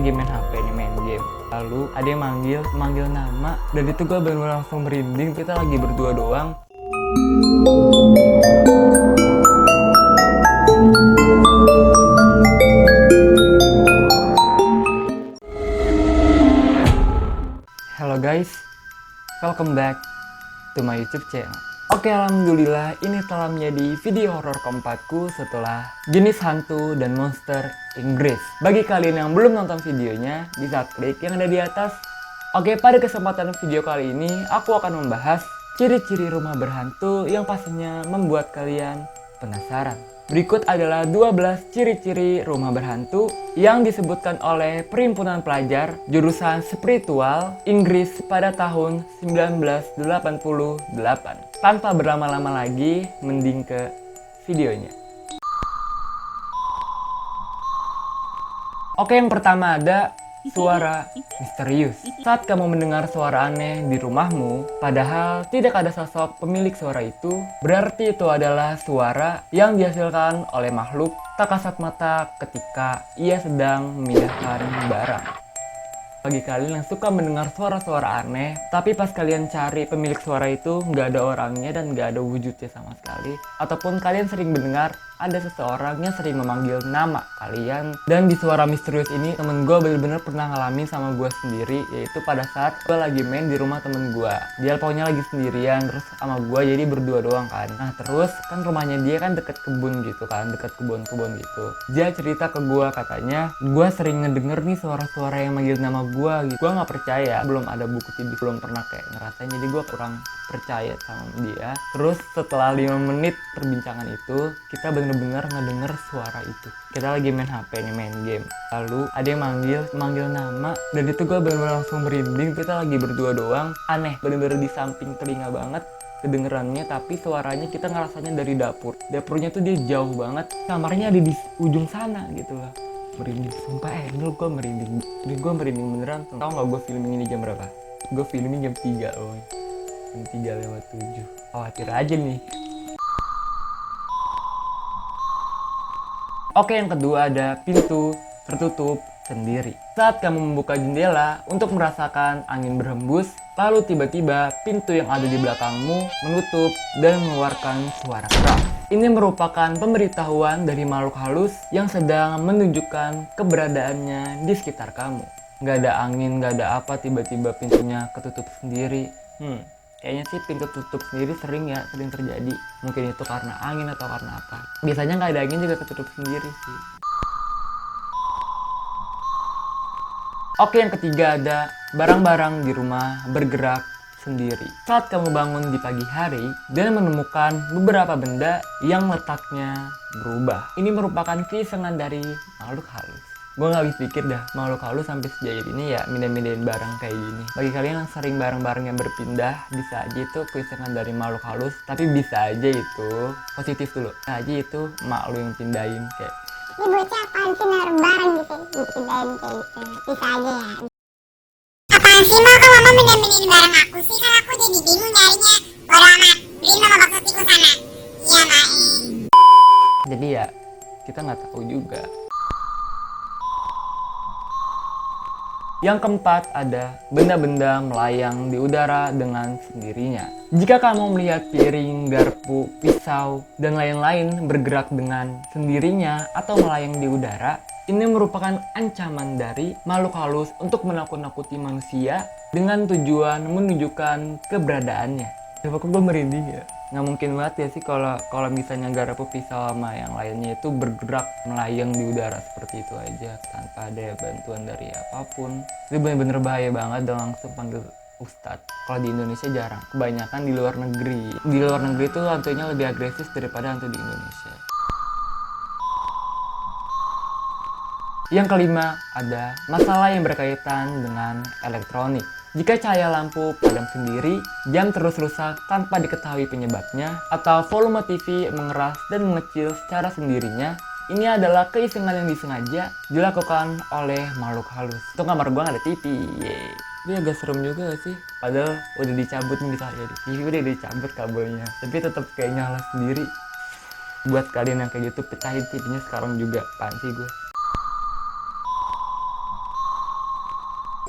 lagi main HP nih, main game. Lalu ada yang manggil nama, dan itu gue bener-bener langsung merinding. Kita lagi berdua doang. Hello guys, welcome back to my YouTube channel. Oke, alhamdulillah ini telah menjadi video horor keempatku setelah jenis hantu dan monster Inggris. Bagi kalian yang belum nonton videonya, bisa klik yang ada di atas. Oke, pada kesempatan video kali ini aku akan membahas ciri-ciri rumah berhantu yang pastinya membuat kalian penasaran. Berikut adalah 12 ciri-ciri rumah berhantu yang disebutkan oleh Perhimpunan Pelajar Jurusan Spiritual Inggris pada tahun 1988. Tanpa berlama-lama lagi, mending ke videonya. Oke, yang pertama ada suara misterius. Saat kamu mendengar suara aneh di rumahmu, padahal tidak ada sosok pemilik suara itu, berarti itu adalah suara yang dihasilkan oleh makhluk tak kasat mata ketika ia sedang memindahkan barang. Bagi kalian yang suka mendengar suara-suara aneh, tapi pas kalian cari pemilik suara itu nggak ada orangnya dan nggak ada wujudnya sama sekali, ataupun kalian sering mendengar ada seseorang yang sering memanggil nama kalian, dan di suara misterius ini temen gue bener-bener pernah ngalamin sama gue sendiri, yaitu pada saat gue lagi main di rumah temen gue. Dia pokoknya lagi sendirian terus sama gue, jadi berdua doang kan. Nah terus kan rumahnya dia kan deket kebun gitu kan, deket kebun-kebun gitu. Dia cerita ke gue, katanya gue sering ngedenger nih suara-suara yang manggil nama gue gitu. Gue nggak percaya, belum ada bukti, belum pernah kayak ngerasain, jadi gue kurang percaya sama dia. Terus setelah 5 menit perbincangan itu, kita bener-bener ngedenger suara itu. Kita lagi main HP nih, main game. Lalu ada yang manggil nama, dan itu gue bener-bener langsung merinding. Kita lagi berdua doang, aneh, bener-bener di samping telinga banget kedengerannya, tapi suaranya kita ngerasanya dari dapur. Dapurnya tuh dia jauh banget, kamarnya ada di ujung sana gitu loh. Merinding, sumpah dulu gue merinding. Gue merinding beneran. Tau gak gue filming ini jam berapa? Gue filming jam 3 loh. Jam 3:07. Khawatir aja nih. Oke, yang kedua ada pintu tertutup sendiri. Saat kamu membuka jendela untuk merasakan angin berhembus, lalu tiba-tiba pintu yang ada di belakangmu menutup dan mengeluarkan suara keras. Ini merupakan pemberitahuan dari makhluk halus yang sedang menunjukkan keberadaannya di sekitar kamu. Nggak ada angin, nggak ada apa, tiba-tiba pintunya ketutup sendiri. Kayaknya sih pintu tutup sendiri sering terjadi. Mungkin itu karena angin atau karena apa. Biasanya nggak ada angin juga ketutup sendiri sih. Oke, yang ketiga ada barang-barang di rumah bergerak sendiri. Saat kamu bangun di pagi hari dan menemukan beberapa benda yang letaknya berubah, ini merupakan keisengan dari makhluk halus. Gue gak habis pikir dah, makhluk halus sampai sejauh ini ya mindah-mindahin barang kayak gini. Bagi kalian yang sering barang-barang yang berpindah, bisa aja itu keisengan dari makhluk halus, tapi bisa aja itu positif dulu. Bisa aja itu mak lu yang pindahin kayak, ini bocah apaan sih naruh barang gitu, dipindahin kayak gitu. Bisa aja ya. Apaan sih mau kalau mama mindah-mindahin barang aku sih, kan aku jadi bingung nyarinya. Bodo amat, beliin mama bakso tikus sana. Iya mae. jadi ya kita nggak tahu juga. Yang keempat ada benda-benda melayang di udara dengan sendirinya. Jika kamu melihat piring, garpu, pisau, dan lain-lain bergerak dengan sendirinya atau melayang di udara, ini merupakan ancaman dari makhluk halus untuk menakut-nakuti manusia dengan tujuan menunjukkan keberadaannya. Coba kok gue merinding ya? Nggak mungkin banget ya sih kalau misalnya garpu, pisau sama yang lainnya itu bergerak melayang di udara seperti itu aja tanpa ada bantuan dari apapun. Itu bener-bener bahaya banget dan langsung panggil ustadz. Kalau di Indonesia jarang, kebanyakan di luar negeri. Di luar negeri itu hantunya lebih agresif daripada hantu di Indonesia. Yang kelima ada masalah yang berkaitan dengan elektronik. Jika cahaya lampu padam sendiri, jam terus rusak tanpa diketahui penyebabnya, atau volume TV mengeras dan mengecil secara sendirinya, ini adalah keisengan yang disengaja dilakukan oleh makhluk halus. Untuk kamar gua nggak ada TV, yeay. Ini agak serem juga sih, padahal udah dicabut nih TV udah dicabut kabelnya, tapi tetap kayak nyala sendiri. Buat kalian yang kayak gitu, pecahin TV-nya sekarang juga, apaan sih gue.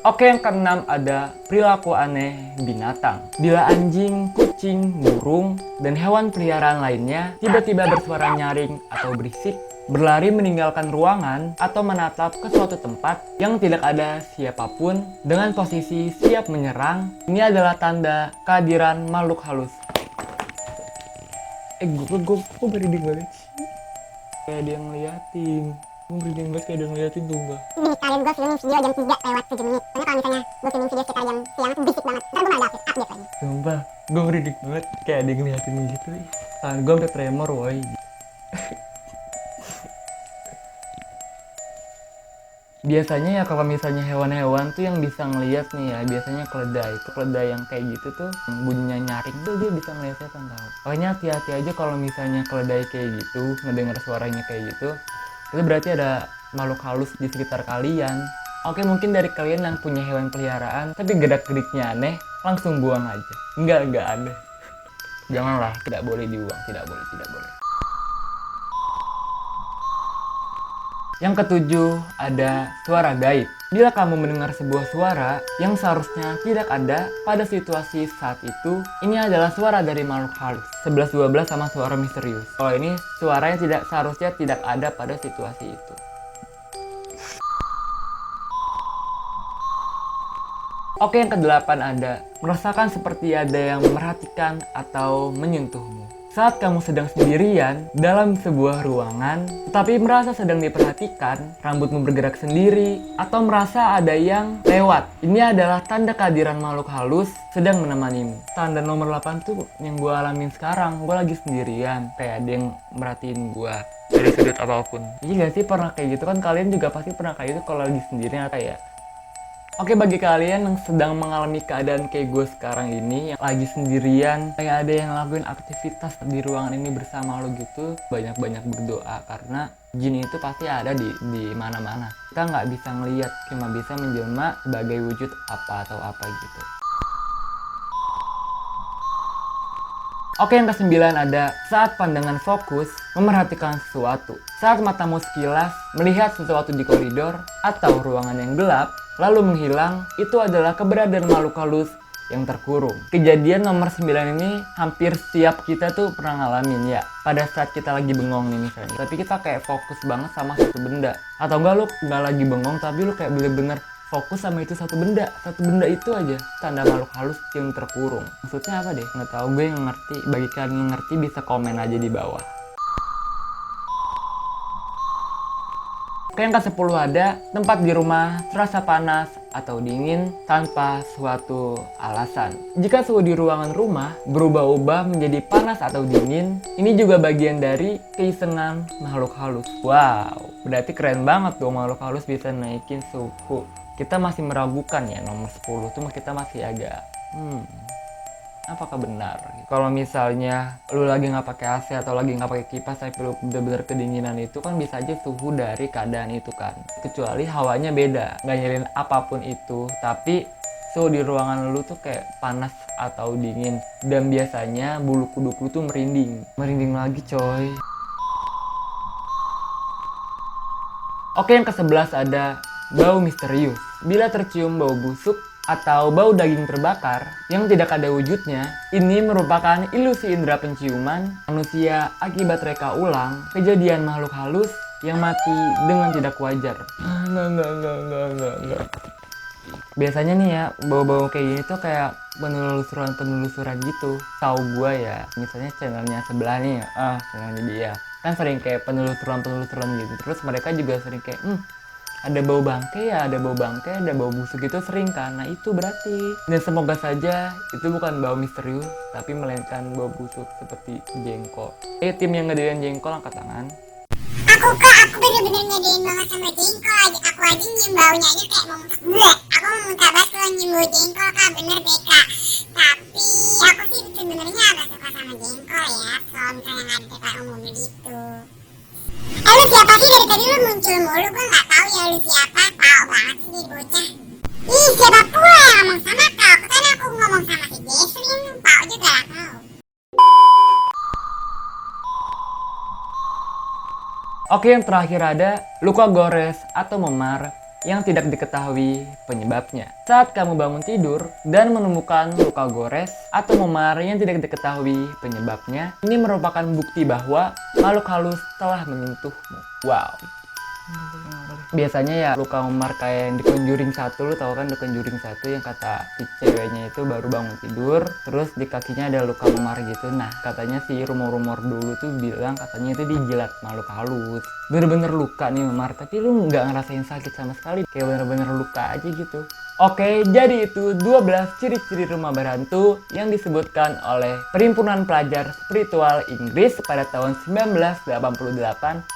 Oke, yang keenam ada perilaku aneh binatang. Bila anjing, kucing, burung, dan hewan peliharaan lainnya tiba-tiba bersuara nyaring atau berisik, berlari meninggalkan ruangan, atau menatap ke suatu tempat yang tidak ada siapapun dengan posisi siap menyerang, ini adalah tanda kehadiran makhluk halus. Gue merinding banget sih. Kayak ada yang ngeliatin. Gue merinding banget kayak ada yang ngeliatin tuh enggak. Nih, kalian gue filming video jam 3 lewat 7 menit. Karena kalau misalnya gue filming video sekitar jam siang tuh berisik banget. Ntar gue malah update lagi. Sumpah, gue merinding banget kayak ada yang ngeliatin gitu. Tangan gue sampai tremor woy. Biasanya ya kalau misalnya hewan-hewan tuh yang bisa ngeliat nih ya, biasanya keledai. Keledai yang kayak gitu tuh, yang bunyinya nyaring tuh dia bisa ngeliat setan tau. Pokoknya hati-hati aja kalau misalnya keledai kayak gitu, ngedenger suaranya kayak gitu, itu berarti ada makhluk halus di sekitar kalian. Oke, mungkin dari kalian yang punya hewan peliharaan tapi gerak-geriknya aneh, langsung buang aja. Enggak aneh. Janganlah, tidak boleh dibuang, tidak boleh. Yang ketujuh, ada suara gaib. Bila kamu mendengar sebuah suara yang seharusnya tidak ada pada situasi saat itu, ini adalah suara dari makhluk halus. 11-12 sama suara misterius. Kalau ini suara yang seharusnya tidak ada pada situasi itu. Oke, yang kedelapan ada merasakan seperti ada yang memerhatikan atau menyentuhmu. Saat kamu sedang sendirian dalam sebuah ruangan, tetapi merasa sedang diperhatikan, rambutmu bergerak sendiri, atau merasa ada yang lewat. Ini adalah tanda kehadiran makhluk halus sedang menemanimu. Tanda nomor 8 tuh yang gue alamin sekarang, gue lagi sendirian, kayak ada yang merhatiin gue dari sudut apapun. Iya gak sih, pernah kayak gitu kan? Kalian juga pasti pernah kayak gitu kalau lagi sendirian kayak. Oke, bagi kalian yang sedang mengalami keadaan kayak gue sekarang ini, yang lagi sendirian, kayak ada yang ngelakuin aktivitas di ruangan ini bersama lo gitu, banyak-banyak berdoa karena jin itu pasti ada di mana-mana. Kita nggak bisa ngelihat, cuma bisa menjelma sebagai wujud apa atau apa gitu. Oke, yang kesembilan ada saat pandangan fokus memerhatikan sesuatu. Saat matamu sekilas melihat sesuatu di koridor atau ruangan yang gelap, lalu menghilang, itu adalah keberadaan makhluk halus yang terkurung. Kejadian nomor 9 ini hampir setiap kita tuh pernah ngalamin ya. Pada saat kita lagi bengong nih misalnya. Tapi kita kayak fokus banget sama satu benda. Atau enggak, lu nggak lagi bengong tapi lu kayak bener-bener fokus sama itu satu benda. Satu benda itu aja tanda makhluk halus yang terkurung. Maksudnya apa deh? Nggak tahu, gue yang ngerti. Bagi kalian yang ngerti bisa komen aja di bawah. Oke, yang ke-10 ada tempat di rumah terasa panas atau dingin tanpa suatu alasan. Jika suhu di ruangan rumah berubah-ubah menjadi panas atau dingin, ini juga bagian dari keisengan makhluk halus. Wow, berarti keren banget tuh makhluk halus bisa naikin suhu. Kita masih meragukan ya nomor 10 tuh, kita masih agak apakah benar? Kalau misalnya lu lagi nggak pakai AC atau lagi nggak pakai kipas tapi lu bener-bener kedinginan, itu kan bisa aja suhu dari keadaan itu kan. Kecuali hawanya beda, nggak nyalin apapun itu, tapi suhu di ruangan lu tuh kayak panas atau dingin. Dan biasanya bulu kuduk lu tuh merinding. Merinding lagi coy. Oke, yang ke-11 ada bau misterius. Bila tercium bau busuk atau bau daging terbakar yang tidak ada wujudnya, ini merupakan ilusi indera penciuman manusia akibat reka ulang kejadian makhluk halus yang mati dengan tidak wajar. Enggak. Biasanya nih ya, bau-bau kayak gini tuh kayak penelusuran gitu. Tahu gua ya, misalnya channelnya sebelah nih, channelnya dia kan sering kayak penelusuran gitu. Terus mereka juga sering kayak ada bau bangke ya, ada bau busuk gitu sering kan. Nah itu berarti. Dan semoga saja itu bukan bau misterius, tapi melainkan bau busuk seperti jengkol. Tim yang ngedein jengkol angkat tangan. Aku bener-bener ngedein banget sama jengkol. Aku aja nyium baunya aja kayak mau muntah. Aku mau muntah banget kalau nyium bau jengkol, Kak. Bener deh, Kak. Tapi aku sih sebenarnya agak suka sama jengkol ya. Kalau misalnya nggak di depan umum gitu. Lu siapa sih dari tadi lu muncul mulu? Gue nggak tahu ya lu siapa. Tahu banget sih nih bocah. Ih, siapa pula yang ngomong sama kau? Kan aku ngomong sama si Jesslyn. Tahu juga lah kau. Oke, yang terakhir ada luka gores atau memar yang tidak diketahui penyebabnya. Saat kamu bangun tidur dan menemukan luka gores atau memar yang tidak diketahui penyebabnya, ini merupakan bukti bahwa makhluk halus telah menyentuhmu. Wow. Biasanya ya luka memar kayak yang di Conjuring 1, lu tau kan The Conjuring 1 yang kata si ceweknya itu baru bangun tidur terus di kakinya ada luka memar gitu. Nah katanya si rumor-rumor dulu tuh bilang katanya itu dijilat makhluk halus, bener-bener luka nih memar, tapi lu nggak ngerasain sakit sama sekali, kayak bener-bener luka aja gitu. Oke, jadi itu 12 ciri-ciri rumah berhantu yang disebutkan oleh Perhimpunan Pelajar Spiritual Inggris pada tahun 1988.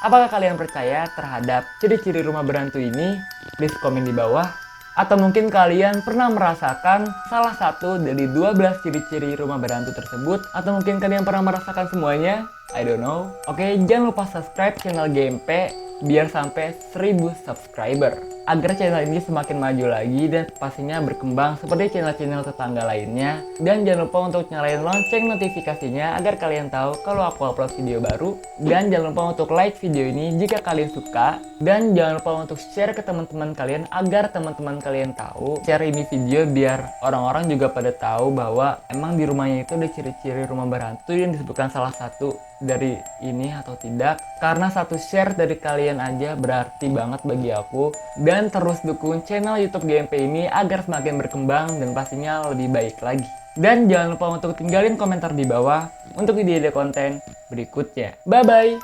Apakah kalian percaya terhadap ciri-ciri rumah berhantu ini? Please komen di bawah. Atau mungkin kalian pernah merasakan salah satu dari 12 ciri-ciri rumah berhantu tersebut? Atau mungkin kalian pernah merasakan semuanya? I don't know. Oke, jangan lupa subscribe channel GMP biar sampai 1000 subscriber agar channel ini semakin maju lagi dan pastinya berkembang seperti channel-channel tetangga lainnya. Dan jangan lupa untuk nyalain lonceng notifikasinya agar kalian tahu kalau aku upload video baru. Dan jangan lupa untuk like video ini jika kalian suka. Dan jangan lupa untuk share ke teman-teman kalian agar teman-teman kalian tahu. Share ini video biar orang-orang juga pada tahu bahwa emang di rumahnya itu ada ciri-ciri rumah berhantu yang disebutkan salah satu dari ini atau tidak. Karena satu share dari kalian aja berarti banget bagi aku. Dan terus dukung channel YouTube GMP ini agar semakin berkembang dan pastinya lebih baik lagi. Dan jangan lupa untuk tinggalin komentar di bawah untuk ide-ide konten berikutnya. Bye bye.